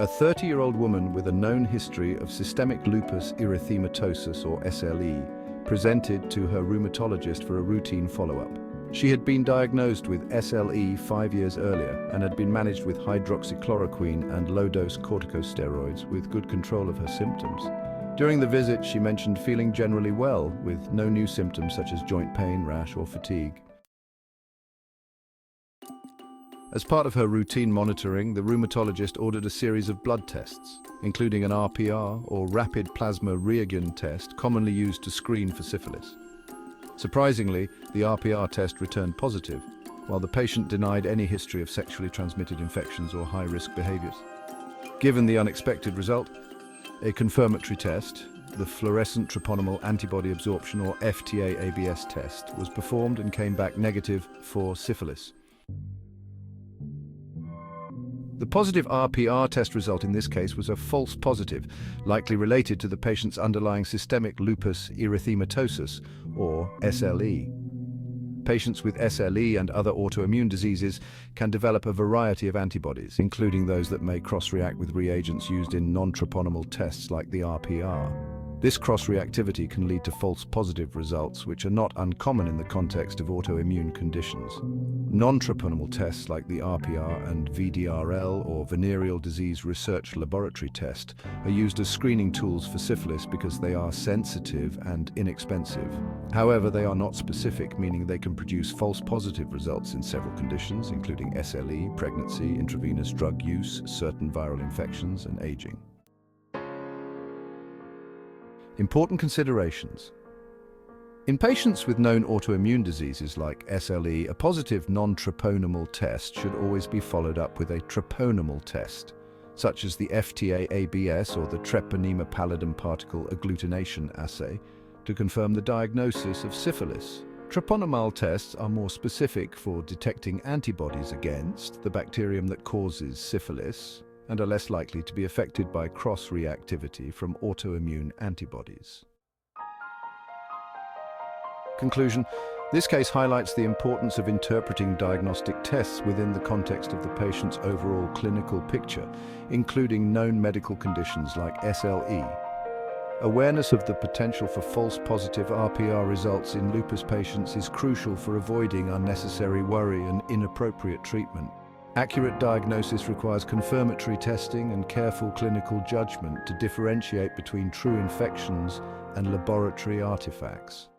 A 30-year-old woman with a known history of systemic lupus erythematosus, or SLE, presented to her rheumatologist for a routine follow-up. She had been diagnosed with SLE 5 years earlier and had been managed with hydroxychloroquine and low-dose corticosteroids with good control of her symptoms. During the visit, she mentioned feeling generally well, with no new symptoms such as joint pain, rash, or fatigue. As part of her routine monitoring, the rheumatologist ordered a series of blood tests, including an RPR, or rapid plasma reagin test, commonly used to screen for syphilis. Surprisingly, the RPR test returned positive, while the patient denied any history of sexually transmitted infections or high-risk behaviors. Given the unexpected result, a confirmatory test, the fluorescent treponemal antibody absorption, or FTA-ABS test, was performed and came back negative for syphilis. The positive RPR test result in this case was a false positive, likely related to the patient's underlying systemic lupus erythematosus, or SLE. Patients with SLE and other autoimmune diseases can develop a variety of antibodies, including those that may cross-react with reagents used in non-treponemal tests like the RPR. This cross-reactivity can lead to false positive results, which are not uncommon in the context of autoimmune conditions. Non-treponemal tests like the RPR and VDRL, or venereal disease research laboratory test, are used as screening tools for syphilis because they are sensitive and inexpensive. However, they are not specific, meaning they can produce false positive results in several conditions, including SLE, pregnancy, intravenous drug use, certain viral infections, and aging. Important considerations. In patients with known autoimmune diseases like SLE, a positive non-treponemal test should always be followed up with a treponemal test, such as the FTA-ABS or the treponemal pallidum particle agglutination assay, to confirm the diagnosis of syphilis. Treponemal tests are more specific for detecting antibodies against the bacterium that causes syphilis, and are less likely to be affected by cross-reactivity from autoimmune antibodies. Conclusion: this case highlights the importance of interpreting diagnostic tests within the context of the patient's overall clinical picture, including known medical conditions like SLE. Awareness of the potential for false positive RPR results in lupus patients is crucial for avoiding unnecessary worry and inappropriate treatment. Accurate diagnosis requires confirmatory testing and careful clinical judgment to differentiate between true infections and laboratory artifacts.